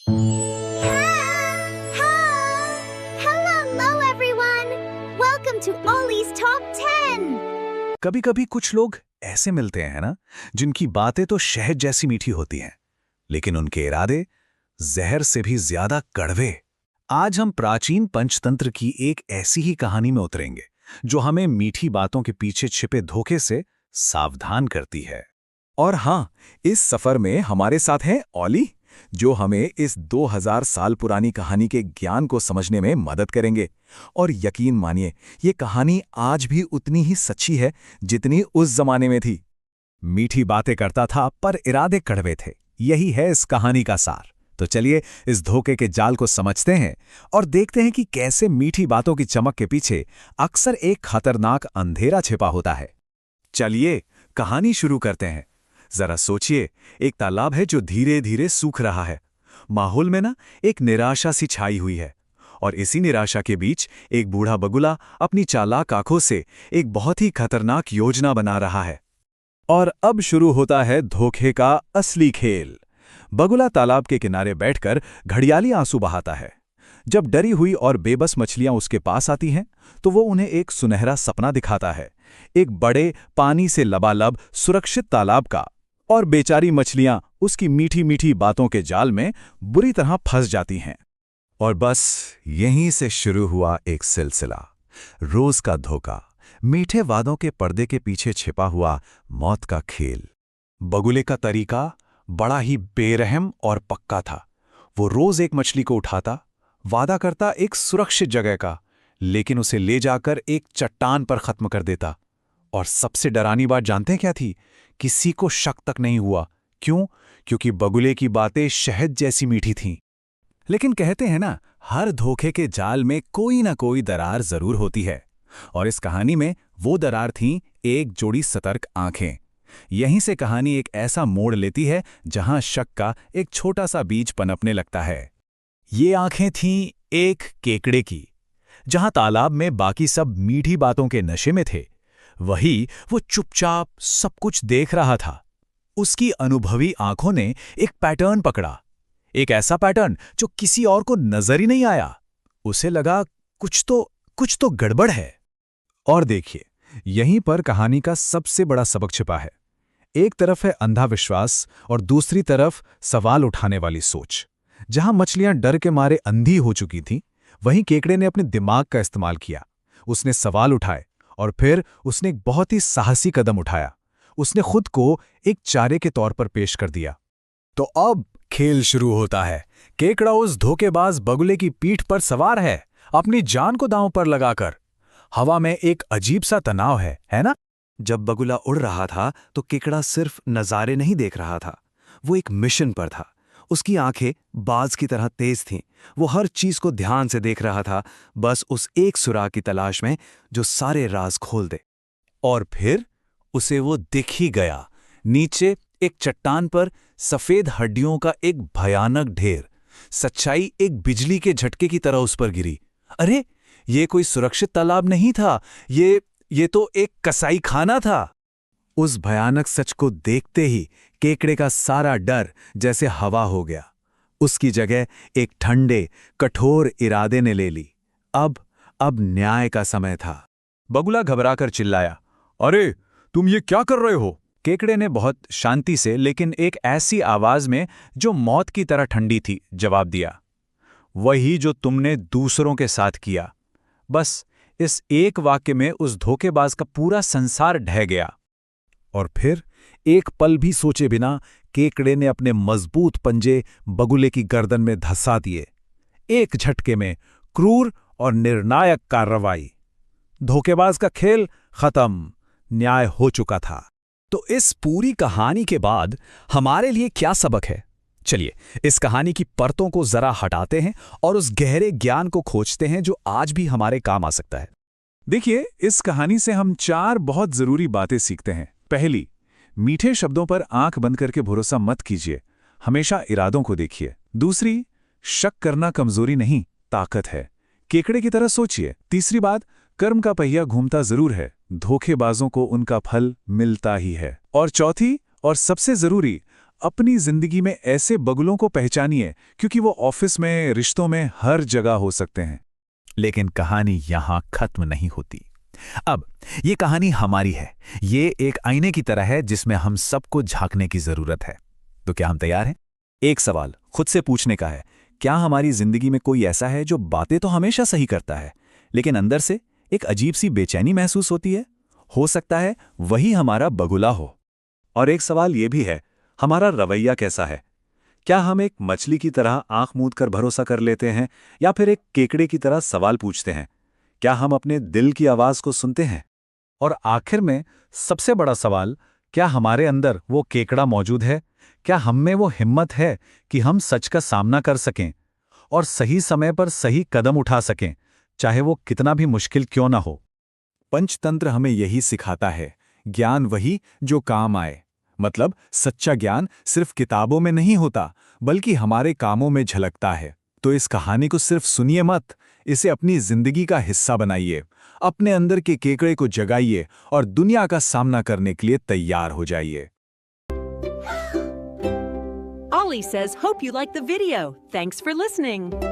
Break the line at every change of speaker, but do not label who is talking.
Hello everyone. Welcome to Ollie's Top 10.
कभी कभी कुछ लोग ऐसे मिलते हैं ना, जिनकी बातें तो शहद जैसी मीठी होती हैं, लेकिन उनके इरादे जहर से भी ज्यादा कड़वे। आज हम प्राचीन पंचतंत्र की एक ऐसी ही कहानी में उतरेंगे जो हमें मीठी बातों के पीछे छिपे धोखे से सावधान करती है। और हाँ, इस सफर में हमारे साथ है ऑली, जो हमें इस 2000 साल पुरानी कहानी के ज्ञान को समझने में मदद करेंगे। और यकीन मानिए, ये कहानी आज भी उतनी ही सच्ची है जितनी उस जमाने में थी। मीठी बातें करता था पर इरादे कड़वे थे, यही है इस कहानी का सार। तो चलिए इस धोखे के जाल को समझते हैं और देखते हैं कि कैसे मीठी बातों की चमक के पीछे अक्सर एक खतरनाक अंधेरा छिपा होता है। चलिए कहानी शुरू करते हैं। जरा सोचिए, एक तालाब है जो धीरे धीरे सूख रहा है। माहौल में ना एक निराशा सी छाई हुई है, और इसी निराशा के बीच एक बूढ़ा बगुला अपनी चालाक आंखों से एक बहुत ही खतरनाक योजना बना रहा है। और अब शुरू होता है धोखे का असली खेल। बगुला तालाब के किनारे बैठकर घड़ियाली आंसू बहाता है। जब डरी हुई और बेबस मछलियां उसके पास आती हैं, तो वो उन्हें एक सुनहरा सपना दिखाता है, एक बड़े पानी से लबालब सुरक्षित तालाब का। और बेचारी मछलियां उसकी मीठी मीठी बातों के जाल में बुरी तरह फंस जाती हैं। और बस यहीं से शुरू हुआ एक सिलसिला, रोज का धोखा, मीठे वादों के पर्दे के पीछे छिपा हुआ मौत का खेल। बगुले का तरीका बड़ा ही बेरहम और पक्का था। वो रोज एक मछली को उठाता, वादा करता एक सुरक्षित जगह का, लेकिन उसे ले जाकर एक चट्टान पर खत्म कर देता। और सबसे डरानी बात जानते हैं क्या थी? किसी को शक तक नहीं हुआ। क्यों? क्योंकि बगुले की बातें शहद जैसी मीठी थीं। लेकिन कहते हैं ना, हर धोखे के जाल में कोई ना कोई दरार जरूर होती है। और इस कहानी में वो दरार थी एक जोड़ी सतर्क आंखें। यहीं से कहानी एक ऐसा मोड़ लेती है जहां शक का एक छोटा सा बीज पनपने लगता है। ये आंखें थीं एक केकड़े की। जहां तालाब में बाकी सब मीठी बातों के नशे में थे, वही वो चुपचाप सब कुछ देख रहा था। उसकी अनुभवी आंखों ने एक पैटर्न पकड़ा, एक ऐसा पैटर्न जो किसी और को नजर ही नहीं आया। उसे लगा कुछ तो गड़बड़ है। और देखिए, यहीं पर कहानी का सबसे बड़ा सबक छिपा है। एक तरफ है अंधा विश्वास और दूसरी तरफ सवाल उठाने वाली सोच। जहां मछलियां डर के मारे अंधी हो चुकी थीं, वहीं केकड़े ने अपने दिमाग का इस्तेमाल किया। उसने सवाल उठाए और फिर उसने एक बहुत ही साहसी कदम उठाया। उसने खुद को एक चारे के तौर पर पेश कर दिया। तो अब खेल शुरू होता है। केकड़ा उस धोखेबाज बगुले की पीठ पर सवार है, अपनी जान को दांव पर लगाकर। हवा में एक अजीब सा तनाव है ना? जब बगुला उड़ रहा था तो केकड़ा सिर्फ नज़ारे नहीं देख रहा था, वो एक मिशन पर था। उसकी आंखें बाज की तरह तेज थीं। वो हर चीज को ध्यान से देख रहा था, बस उस एक सुराग की तलाश में जो सारे राज खोल दे। और फिर उसे वो दिख ही गया। नीचे एक चट्टान पर सफेद हड्डियों का एक भयानक ढेर। सच्चाई एक बिजली के झटके की तरह उस पर गिरी। अरे, ये कोई सुरक्षित तालाब नहीं था, ये तो एक कसाई खाना था। उस भयानक सच को देखते ही केकड़े का सारा डर जैसे हवा हो गया। उसकी जगह एक ठंडे, कठोर इरादे ने ले ली। अब न्याय का समय था। बगुला घबराकर चिल्लाया, अरे तुम ये क्या कर रहे हो? केकड़े ने बहुत शांति से, लेकिन एक ऐसी आवाज में जो मौत की तरह ठंडी थी, जवाब दिया, वही जो तुमने दूसरों के साथ किया। बस इस एक वाक्य में उस धोखेबाज का पूरा संसार ढह गया। और फिर एक पल भी सोचे बिना केकड़े ने अपने मजबूत पंजे बगुले की गर्दन में धंसा दिए। एक झटके में क्रूर और निर्णायक कार्रवाई। धोखेबाज का खेल खत्म, न्याय हो चुका था। तो इस पूरी कहानी के बाद हमारे लिए क्या सबक है? चलिए इस कहानी की परतों को जरा हटाते हैं और उस गहरे ज्ञान को खोजते हैं जो आज भी हमारे काम आ सकता है। देखिए, इस कहानी से हम 4 बहुत जरूरी बातें सीखते हैं। पहली, मीठे शब्दों पर आंख बंद करके भरोसा मत कीजिए, हमेशा इरादों को देखिए। दूसरी, शक करना कमजोरी नहीं, ताकत है, केकड़े की तरह सोचिए। तीसरी बात, कर्म का पहिया घूमता जरूर है, धोखेबाजों को उनका फल मिलता ही है। और चौथी और सबसे जरूरी, अपनी जिंदगी में ऐसे बगुलों को पहचानिए, क्योंकि वो ऑफिस में, रिश्तों में, हर जगह हो सकते हैं। लेकिन कहानी यहां खत्म नहीं होती। अब ये कहानी हमारी है। ये एक आईने की तरह है जिसमें हम सबको झांकने की जरूरत है। तो क्या हम तैयार हैं? एक सवाल खुद से पूछने का है, क्या हमारी जिंदगी में कोई ऐसा है जो बातें तो हमेशा सही करता है, लेकिन अंदर से एक अजीब सी बेचैनी महसूस होती है? हो सकता है वही हमारा बगुला हो। और एक सवाल यह भी है, हमारा रवैया कैसा है? क्या हम एक मछली की तरह आंख मूंद कर भरोसा कर लेते हैं, या फिर एक केकड़े की तरह सवाल पूछते हैं? क्या हम अपने दिल की आवाज को सुनते हैं? और आखिर में सबसे बड़ा सवाल, क्या हमारे अंदर वो केकड़ा मौजूद है? क्या हम में वो हिम्मत है कि हम सच का सामना कर सकें और सही समय पर सही कदम उठा सकें, चाहे वो कितना भी मुश्किल क्यों ना हो? पंचतंत्र हमें यही सिखाता है, ज्ञान वही जो काम आए। मतलब सच्चा ज्ञान सिर्फ किताबों में नहीं होता, बल्कि हमारे कामों में झलकता है। तो इस कहानी को सिर्फ सुनिए मत, इसे अपनी जिंदगी का हिस्सा बनाइए, अपने अंदर के केकड़े को जगाइए और दुनिया का सामना करने के लिए तैयार हो जाइए।
Ollie says, hope you liked the video. Thanks for listening.